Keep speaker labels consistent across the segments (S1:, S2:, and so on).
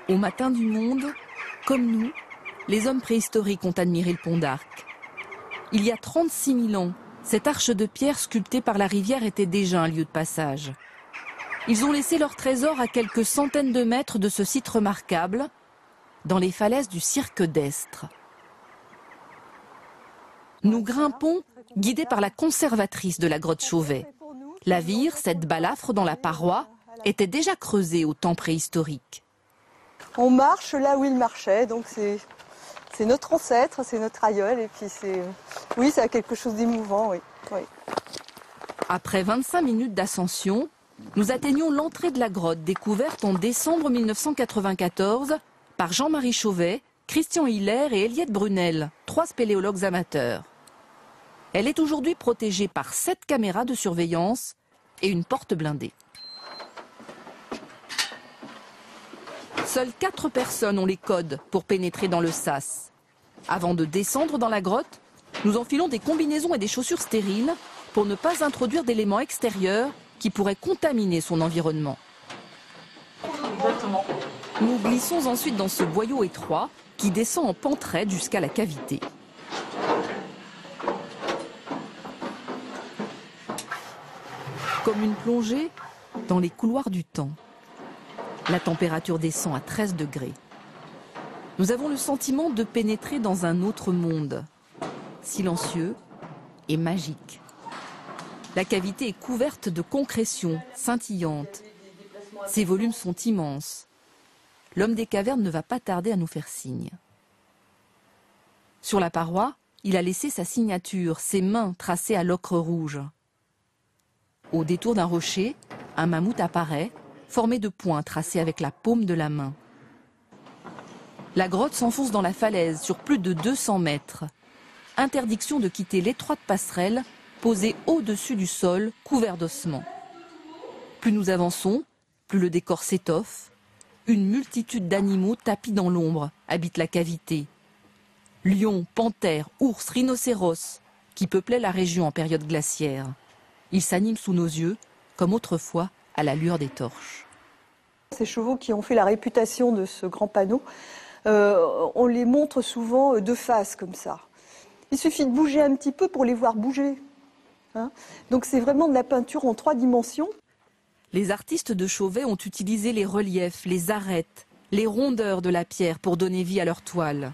S1: Au matin du monde, comme nous, les hommes préhistoriques ont admiré le pont d'Arc. Il y a 36 000 ans, cette arche de pierre sculptée par la rivière était déjà un lieu de passage. Ils ont laissé leur trésor à quelques centaines de mètres de ce site remarquable, dans les falaises du cirque d'Estre. Nous grimpons, guidés par la conservatrice de la grotte Chauvet. La vire, cette balafre dans la paroi, était déjà creusée au temps préhistorique.
S2: On marche là où il marchait, donc c'est notre ancêtre, c'est notre aïeul, et puis oui, ça a quelque chose d'émouvant, oui.
S1: Après 25 minutes d'ascension, nous atteignons l'entrée de la grotte découverte en décembre 1994 par Jean-Marie Chauvet, Christian Hiller et Eliette Brunel, 3 spéléologues amateurs. Elle est aujourd'hui protégée par 7 caméras de surveillance et une porte blindée. Seules 4 personnes ont les codes pour pénétrer dans le sas. Avant de descendre dans la grotte, nous enfilons des combinaisons et des chaussures stériles pour ne pas introduire d'éléments extérieurs qui pourraient contaminer son environnement.
S2: Exactement.
S1: Nous glissons ensuite dans ce boyau étroit qui descend en pente raide jusqu'à la cavité. Comme une plongée dans les couloirs du temps. La température descend à 13 degrés. Nous avons le sentiment de pénétrer dans un autre monde, silencieux et magique. La cavité est couverte de concrétions scintillantes. Ses volumes sont immenses. L'homme des cavernes ne va pas tarder à nous faire signe. Sur la paroi, il a laissé sa signature, ses mains tracées à l'ocre rouge. Au détour d'un rocher, un mammouth apparaît, formé de points tracés avec la paume de la main. La grotte s'enfonce dans la falaise sur plus de 200 mètres. Interdiction de quitter l'étroite passerelle posée au-dessus du sol, couvert d'ossements. Plus nous avançons, plus le décor s'étoffe. Une multitude d'animaux tapis dans l'ombre habitent la cavité. Lions, panthères, ours, rhinocéros, qui peuplaient la région en période glaciaire. Ils s'animent sous nos yeux, comme autrefois, à la lueur des torches.
S2: Ces chevaux qui ont fait la réputation de ce grand panneau, on les montre souvent de face comme ça. Il suffit de bouger un petit peu pour les voir bouger. Donc c'est vraiment de la peinture en 3 dimensions.
S1: Les artistes de Chauvet ont utilisé les reliefs, les arêtes, les rondeurs de la pierre pour donner vie à leur toile.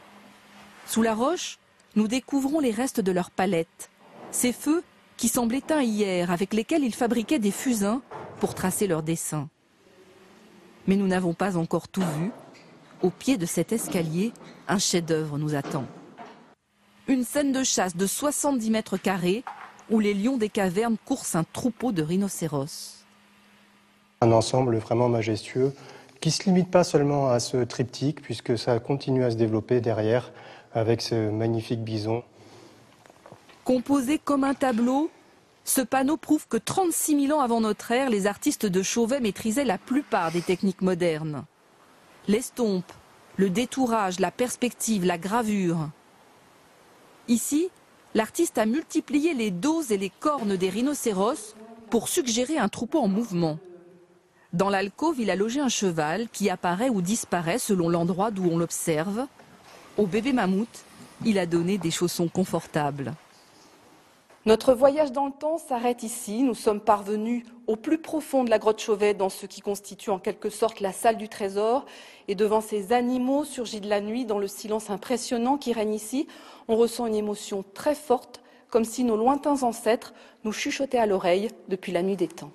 S1: Sous la roche, nous découvrons les restes de leur palette. Ces feux qui semblent éteints hier, avec lesquels ils fabriquaient des fusains pour tracer leurs dessins. Mais nous n'avons pas encore tout vu. Au pied de cet escalier, un chef-d'œuvre nous attend. Une scène de chasse de 70 mètres carrés où les lions des cavernes coursent un troupeau de rhinocéros.
S3: Un ensemble vraiment majestueux qui ne se limite pas seulement à ce triptyque puisque ça continue à se développer derrière avec ce magnifique bison.
S1: Composé comme un tableau, ce panneau prouve que 36 000 ans avant notre ère, les artistes de Chauvet maîtrisaient la plupart des techniques modernes. L'estompe, le détourage, la perspective, la gravure. Ici, l'artiste a multiplié les dos et les cornes des rhinocéros pour suggérer un troupeau en mouvement. Dans l'alcôve, il a logé un cheval qui apparaît ou disparaît selon l'endroit d'où on l'observe. Au bébé mammouth, il a donné des chaussons confortables. Notre voyage dans le temps s'arrête ici. Nous sommes parvenus au plus profond de la grotte Chauvet, dans ce qui constitue en quelque sorte la salle du trésor. Et devant ces animaux surgis de la nuit, dans le silence impressionnant qui règne ici, on ressent une émotion très forte, comme si nos lointains ancêtres nous chuchotaient à l'oreille depuis la nuit des temps.